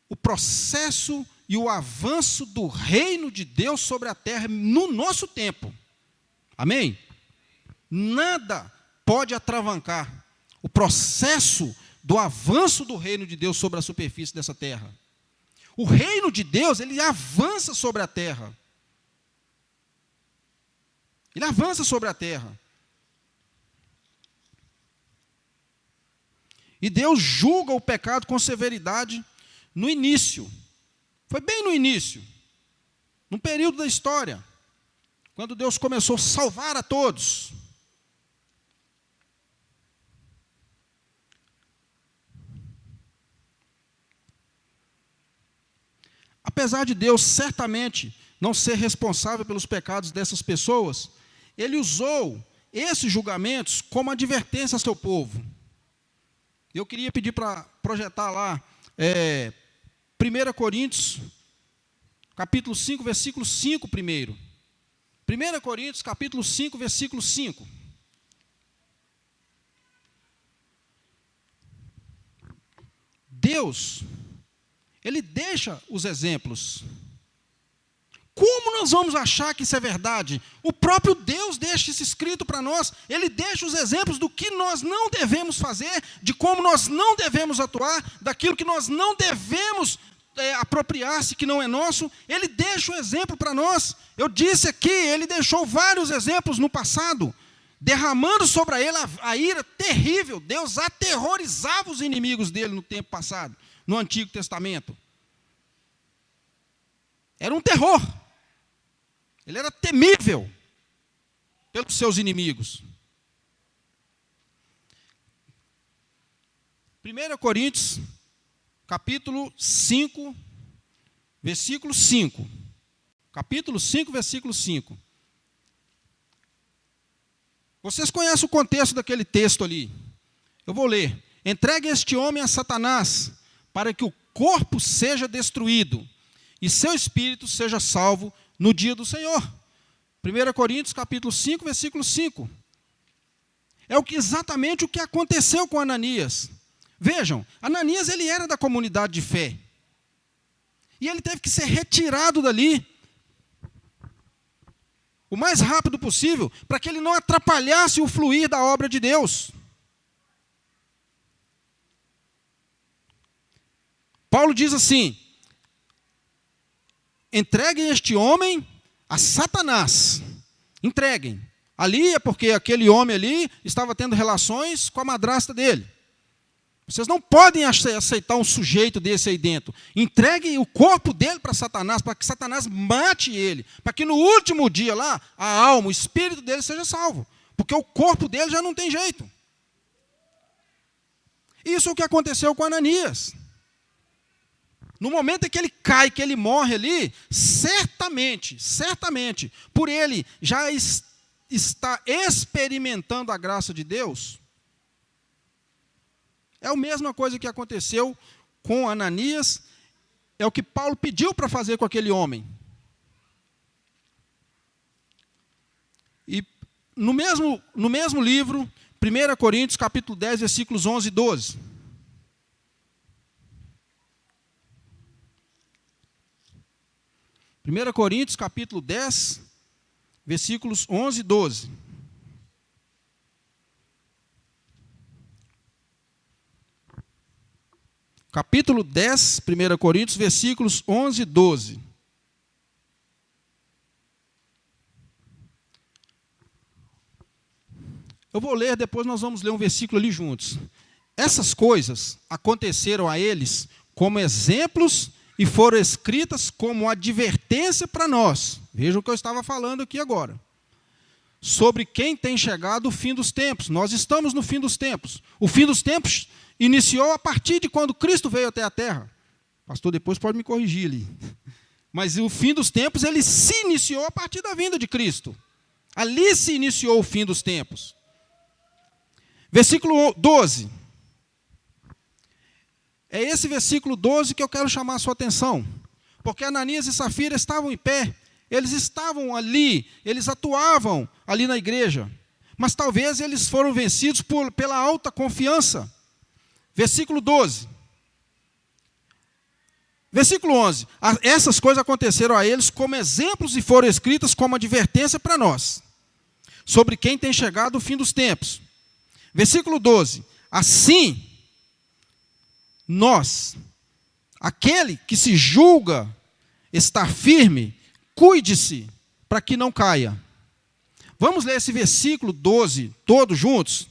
o processo e o avanço do reino de Deus sobre a terra no nosso tempo. Amém? Nada pode atravancar o processo do avanço do reino de Deus sobre a superfície dessa terra. O reino de Deus, ele avança sobre a terra. Ele avança sobre a terra. E Deus julga o pecado com severidade no início. Foi bem no início, num período da história, quando Deus começou a salvar a todos. Apesar de Deus certamente não ser responsável pelos pecados dessas pessoas, Ele usou esses julgamentos como advertência ao seu povo. Eu queria pedir para projetar lá 1 Coríntios, capítulo 5, versículo 5 primeiro. 1 Coríntios, capítulo 5, versículo 5. Deus, Ele deixa os exemplos. Como nós vamos achar que isso é verdade? O próprio Deus deixa isso escrito para nós. Ele deixa os exemplos do que nós não devemos fazer, de como nós não devemos atuar, daquilo que nós não devemos apropriar-se, que não é nosso. Ele deixa o exemplo para nós. Eu disse aqui, ele deixou vários exemplos no passado, derramando sobre ele a ira terrível. Deus aterrorizava os inimigos dele no tempo passado, no Antigo Testamento. Era um terror. Ele era temível pelos seus inimigos. 1 Coríntios, capítulo 5, versículo 5. Capítulo 5, versículo 5. Vocês conhecem o contexto daquele texto ali. Eu vou ler. Entregue este homem a Satanás, para que o corpo seja destruído e seu espírito seja salvo no dia do Senhor. 1 Coríntios, capítulo 5, versículo 5. É exatamente o que aconteceu com Ananias. Vejam, Ananias ele era da comunidade de fé. E ele teve que ser retirado dali o mais rápido possível, para que ele não atrapalhasse o fluir da obra de Deus. Paulo diz assim: entreguem este homem a Satanás. Entreguem. Ali é porque aquele homem ali estava tendo relações com a madrasta dele. Vocês não podem aceitar um sujeito desse aí dentro. Entreguem o corpo dele para Satanás, para que Satanás mate ele. Para que no último dia lá, a alma, o espírito dele seja salvo. Porque o corpo dele já não tem jeito. Isso é o que aconteceu com Ananias. No momento em que ele cai, que ele morre ali, certamente, por ele já está experimentando a graça de Deus, é a mesma coisa que aconteceu com Ananias, é o que Paulo pediu para fazer com aquele homem. E no mesmo livro, 1 Coríntios, capítulo 10, versículos 11 e 12. 1 Coríntios, capítulo 10, versículos 11 e 12. Capítulo 10, 1 Coríntios, versículos 11 e 12. Eu vou ler, depois nós vamos ler um versículo ali juntos. Essas coisas aconteceram a eles como exemplos e foram escritas como advertência para nós. Vejam o que eu estava falando aqui agora. Sobre quem tem chegado o fim dos tempos. Nós estamos no fim dos tempos. O fim dos tempos iniciou a partir de quando Cristo veio até a terra. Pastor, depois pode me corrigir ali. Mas o fim dos tempos, ele se iniciou a partir da vinda de Cristo. Ali se iniciou o fim dos tempos. Versículo 12. É esse versículo 12 que eu quero chamar a sua atenção. Porque Ananias e Safira estavam em pé. Eles estavam ali, eles atuavam ali na igreja. Mas talvez eles foram vencidos pela alta confiança. Versículo 12. Versículo 11. Essas coisas aconteceram a eles como exemplos e foram escritas como advertência para nós, sobre quem tem chegado o fim dos tempos. Versículo 12. Assim, nós, aquele que se julga estar firme, cuide-se para que não caia. Vamos ler esse versículo 12, todos juntos?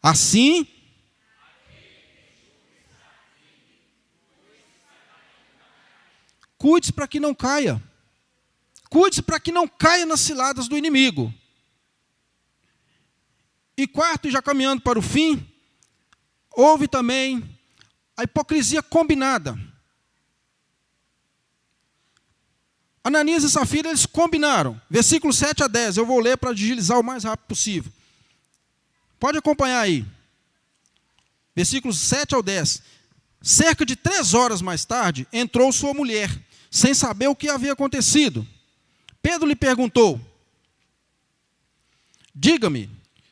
Assim, cuide-se para que não caia. Cuide-se para que não caia nas ciladas do inimigo. E quarto, já caminhando para o fim, houve também a hipocrisia combinada. Ananias e Safira, eles combinaram. Versículos 7 a 10, eu vou ler para agilizar o mais rápido possível. Pode acompanhar aí. Versículos 7 ao 10. Cerca de 3 horas mais tarde, entrou sua mulher, sem saber o que havia acontecido. Pedro lhe perguntou: diga-me,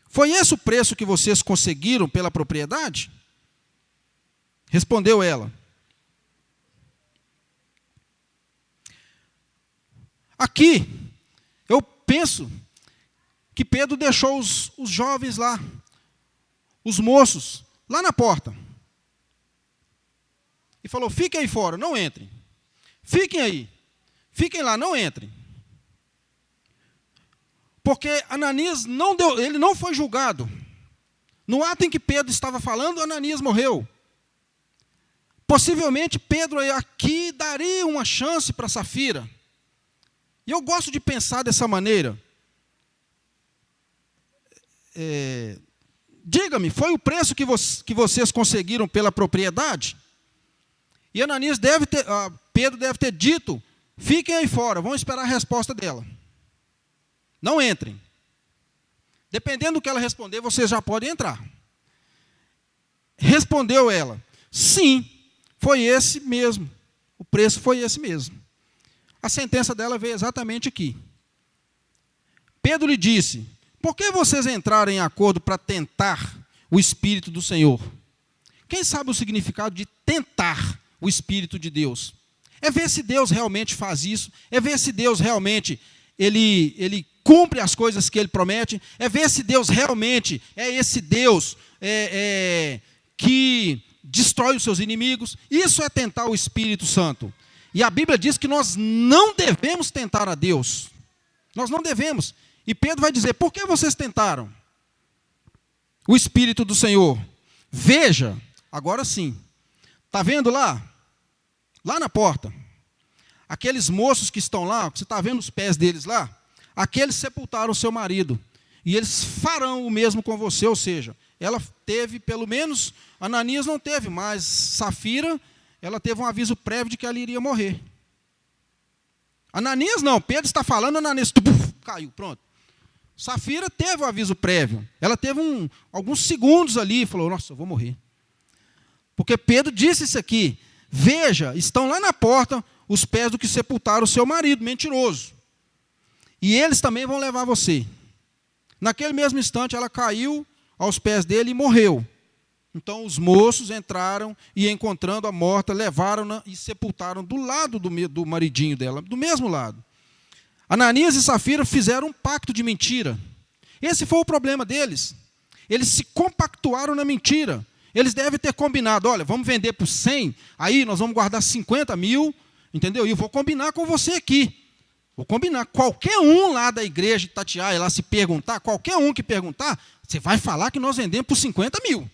foi esse o preço que vocês conseguiram pela propriedade? Respondeu ela: aqui, eu penso que Pedro deixou os jovens lá, os moços, lá na porta. E falou: fiquem aí fora, não entrem. Fiquem aí. Fiquem lá, não entrem. Porque Ananias ele não foi julgado. No ato em que Pedro estava falando, Ananias morreu. Possivelmente Pedro aqui daria uma chance para Safira. E eu gosto de pensar dessa maneira. Diga-me, foi o preço que vocês conseguiram pela propriedade? E Ananias Pedro deve ter dito: fiquem aí fora, vamos esperar a resposta dela. Não entrem. Dependendo do que ela responder, vocês já podem entrar. Respondeu ela: sim, foi esse mesmo. O preço foi esse mesmo. A sentença dela veio exatamente aqui. Pedro lhe disse: por que vocês entraram em acordo para tentar o Espírito do Senhor? Quem sabe o significado de tentar o Espírito de Deus? É ver se Deus realmente faz isso, é ver se Deus realmente ele cumpre as coisas que ele promete, é ver se Deus realmente é esse Deus que destrói os seus inimigos. Isso é tentar o Espírito Santo. E a Bíblia diz que nós não devemos tentar a Deus. Nós não devemos. E Pedro vai dizer, por que vocês tentaram o Espírito do Senhor? Veja, agora sim, está vendo lá? Lá na porta, aqueles moços que estão lá, você está vendo os pés deles lá? Aqueles sepultaram o seu marido. E eles farão o mesmo com você, ou seja, ela teve, pelo menos, Ananias não teve, mas Safira, ela teve um aviso prévio de que ela iria morrer. Ananias não, Pedro está falando, Ananias caiu, pronto. Safira teve um aviso prévio, ela teve alguns segundos ali, falou, nossa, eu vou morrer. Porque Pedro disse isso aqui, veja, estão lá na porta os pés do que sepultaram o seu marido, mentiroso. E eles também vão levar você. Naquele mesmo instante, ela caiu aos pés dele e morreu. Então, os moços entraram e, encontrando a morta, levaram-na e sepultaram do lado do maridinho dela, do mesmo lado. Ananias e Safira fizeram um pacto de mentira. Esse foi o problema deles. Eles se compactuaram na mentira. Eles devem ter combinado, olha, vamos vender por 100, aí nós vamos guardar 50 mil, entendeu? E eu vou combinar com você aqui. Vou combinar. Qualquer um lá da igreja de Itatiaia, lá se perguntar, qualquer um que perguntar, você vai falar que nós vendemos por 50 mil.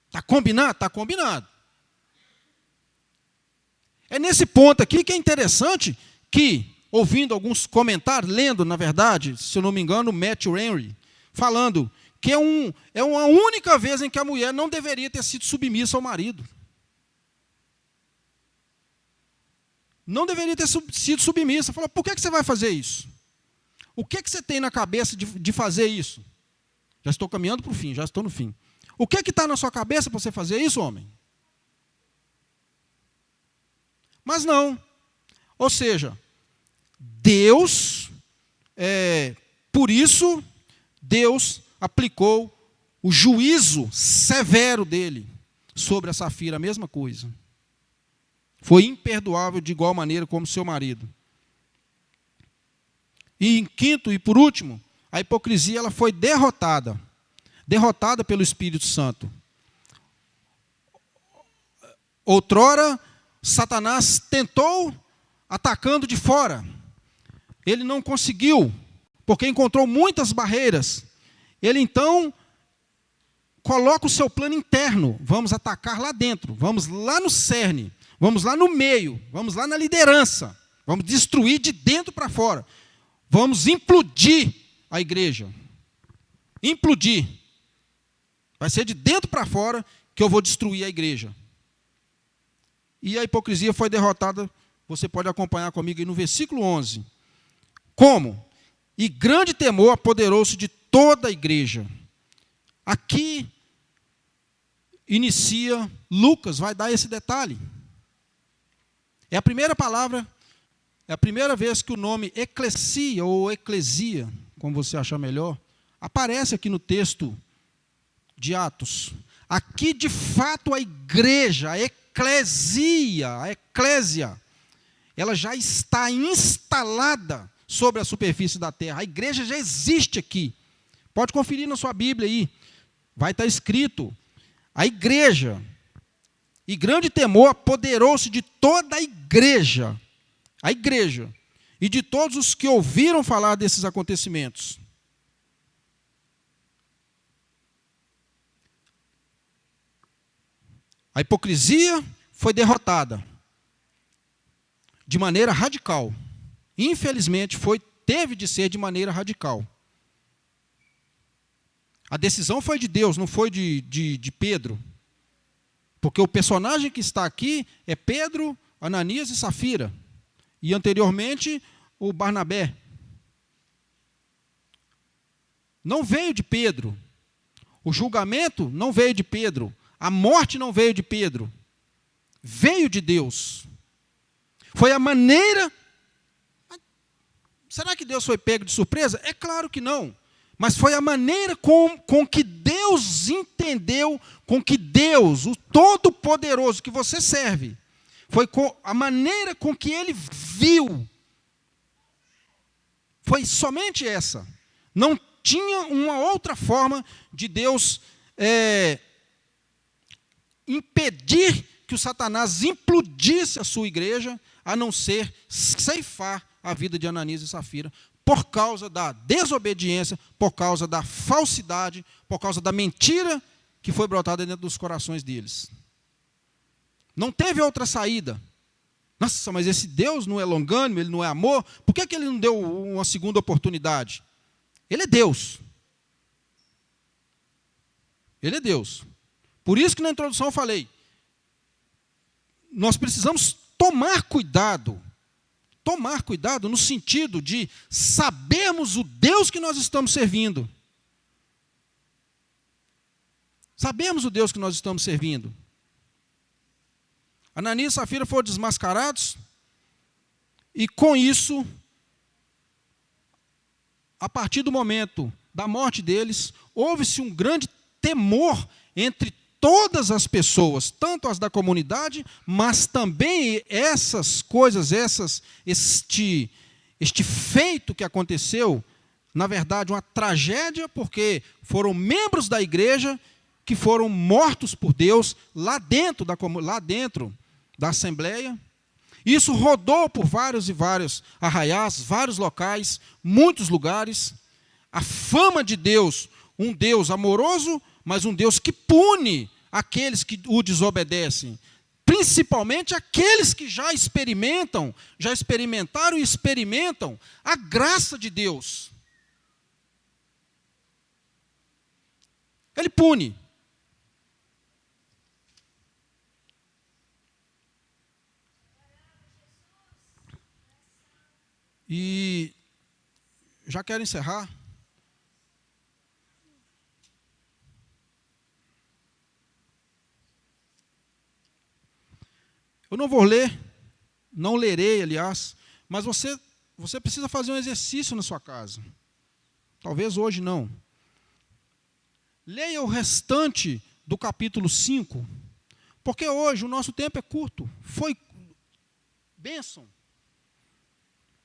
Está combinado? Está combinado. É nesse ponto aqui que é interessante que, ouvindo alguns comentários, lendo, na verdade, se eu não me engano, Matthew Henry, falando que é uma única vez em que a mulher não deveria ter sido submissa ao marido. Não deveria ter sido submissa. Falou, por que você vai fazer isso? O que você tem na cabeça de fazer isso? Já estou caminhando para o fim, já estou no fim. O que está na sua cabeça para você fazer isso, homem? Mas não. Ou seja, Deus, por isso, Deus aplicou o juízo severo dele sobre a Safira, a mesma coisa. Foi imperdoável de igual maneira como seu marido. E em quinto e por último, a hipocrisia ela foi derrotada. Derrotada pelo Espírito Santo. Outrora, Satanás tentou atacando de fora. Ele não conseguiu, porque encontrou muitas barreiras. Ele então coloca o seu plano interno. Vamos atacar lá dentro, vamos lá no cerne. Vamos lá no meio, vamos lá na liderança, vamos destruir de dentro para fora, vamos implodir a igreja, implodir, vai ser de dentro para fora que eu vou destruir a igreja. E a hipocrisia foi derrotada, você pode acompanhar comigo aí no versículo 11. Como? E grande temor apoderou-se de toda a igreja. Aqui inicia, Lucas vai dar esse detalhe. É a primeira palavra, é a primeira vez que o nome eclesia, ou eclesia, como você achar melhor, aparece aqui no texto de Atos. Aqui, de fato, a igreja, a eclésia, ela já está instalada sobre a superfície da terra. A igreja já existe aqui. Pode conferir na sua Bíblia aí. Vai estar escrito, a igreja. E grande temor apoderou-se de toda a igreja, e de todos os que ouviram falar desses acontecimentos. A hipocrisia foi derrotada de maneira radical. Infelizmente, teve de ser de maneira radical. A decisão foi de Deus, não foi de Pedro. Porque o personagem que está aqui é Pedro, Ananias e Safira. E anteriormente, o Barnabé. Não veio de Pedro. O julgamento não veio de Pedro. A morte não veio de Pedro. Veio de Deus. Foi a maneira... Será que Deus foi pego de surpresa? É claro que não. Mas foi a maneira com que Deus entendeu, com que Deus, o Todo-Poderoso que você serve, foi a maneira com que ele viu. Foi somente essa. Não tinha uma outra forma de Deus impedir que o Satanás implodisse a sua igreja, a não ser ceifar a vida de Ananias e Safira, por causa da desobediência, por causa da falsidade, por causa da mentira que foi brotada dentro dos corações deles. Não teve outra saída. Nossa, mas esse Deus não é longânimo, ele não é amor, por que ele não deu uma segunda oportunidade? Ele é Deus. Ele é Deus. Por isso que na introdução eu falei, nós precisamos tomar cuidado no sentido de sabermos o Deus que nós estamos servindo. Sabemos o Deus que nós estamos servindo. Ananias e Safira foram desmascarados, e com isso, a partir do momento da morte deles, houve-se um grande temor entre todas as pessoas, tanto as da comunidade, mas também essas coisas, este feito que aconteceu, na verdade, uma tragédia, porque foram membros da igreja que foram mortos por Deus lá dentro da Assembleia. Isso rodou por vários e vários arraiais, vários locais, muitos lugares. A fama de Deus, um Deus amoroso, mas um Deus que pune aqueles que o desobedecem, principalmente aqueles que já experimentaram e experimentam a graça de Deus. Ele pune. E já quero encerrar. Eu não vou ler, não lerei, aliás, mas você precisa fazer um exercício na sua casa. Talvez hoje não. Leia o restante do capítulo 5, porque hoje o nosso tempo é curto. Foi bênção.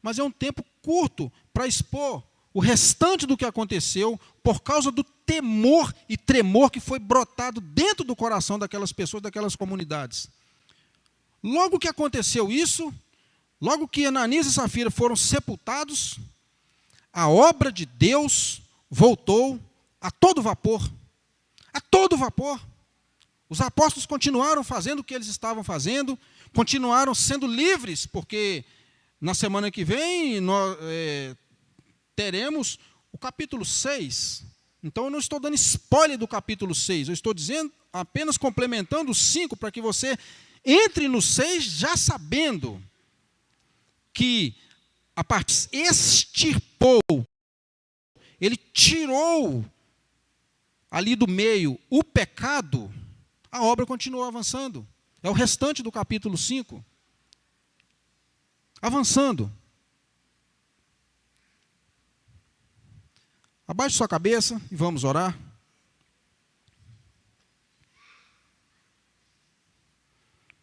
Mas é um tempo curto para expor o restante do que aconteceu por causa do temor e tremor que foi brotado dentro do coração daquelas pessoas, daquelas comunidades. Logo que aconteceu isso, logo que Ananias e Safira foram sepultados, a obra de Deus voltou a todo vapor. A todo vapor. Os apóstolos continuaram fazendo o que eles estavam fazendo, continuaram sendo livres, porque na semana que vem nós teremos o capítulo 6. Então eu não estou dando spoiler do capítulo 6, eu estou dizendo, apenas complementando o 5, para que você entre no 6 já sabendo que a parte extirpou, ele tirou ali do meio o pecado, a obra continuou avançando. É o restante do capítulo 5. Avançando. Abaixe sua cabeça e vamos orar.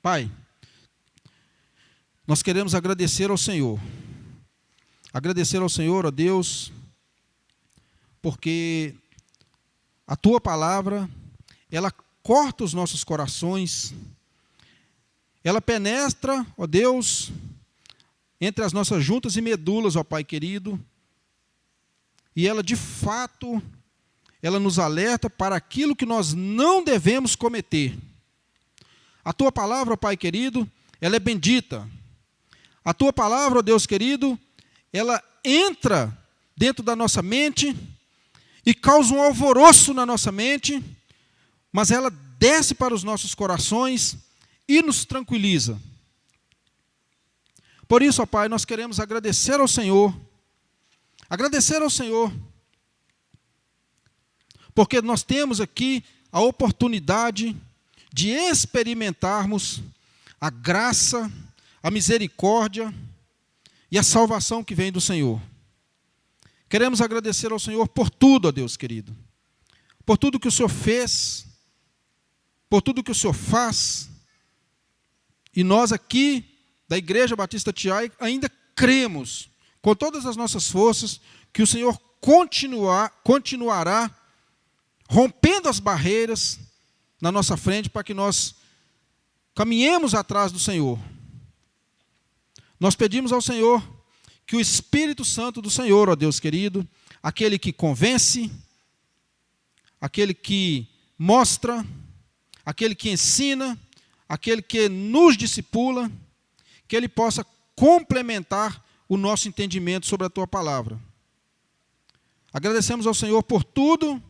Pai, nós queremos agradecer ao Senhor. Agradecer ao Senhor, ó Deus, porque a Tua palavra, ela corta os nossos corações, ela penetra, ó Deus, entre as nossas juntas e medulas, ó Pai querido, e ela de fato, ela nos alerta para aquilo que nós não devemos cometer. A Tua palavra, ó Pai querido, ela é bendita. A Tua palavra, ó Deus querido, ela entra dentro da nossa mente e causa um alvoroço na nossa mente, mas ela desce para os nossos corações e nos tranquiliza. Por isso, ó Pai, nós queremos agradecer ao Senhor, porque nós temos aqui a oportunidade de experimentarmos a graça, a misericórdia e a salvação que vem do Senhor. Queremos agradecer ao Senhor por tudo, ó Deus querido, por tudo que o Senhor fez, por tudo que o Senhor faz, e nós aqui, da Igreja Batista Tiai, ainda cremos, com todas as nossas forças, que o Senhor continuará rompendo as barreiras na nossa frente, para que nós caminhemos atrás do Senhor. Nós pedimos ao Senhor que o Espírito Santo do Senhor, ó Deus querido, aquele que convence, aquele que mostra, aquele que ensina, aquele que nos discipula, que ele possa complementar o nosso entendimento sobre a tua palavra. Agradecemos ao Senhor por tudo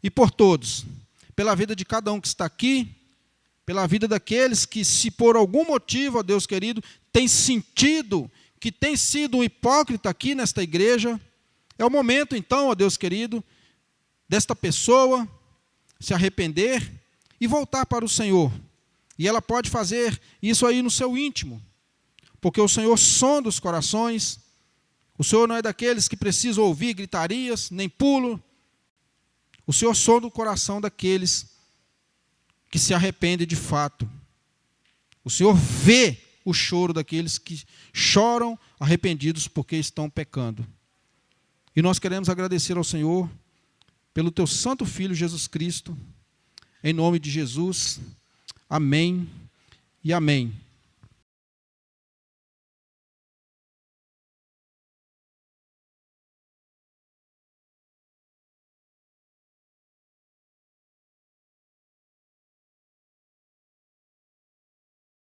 e por todos, pela vida de cada um que está aqui, pela vida daqueles que, se por algum motivo, ó Deus querido, tem sentido que tem sido um hipócrita aqui nesta igreja, é o momento então, ó Deus querido, desta pessoa se arrepender e voltar para o Senhor. E ela pode fazer isso aí no seu íntimo, porque o Senhor sonda os corações, o Senhor não é daqueles que precisam ouvir gritarias, nem pulo. O Senhor sonda o coração daqueles que se arrependem de fato. O Senhor vê o choro daqueles que choram arrependidos porque estão pecando. E nós queremos agradecer ao Senhor pelo teu santo Filho Jesus Cristo, em nome de Jesus. Amém e amém.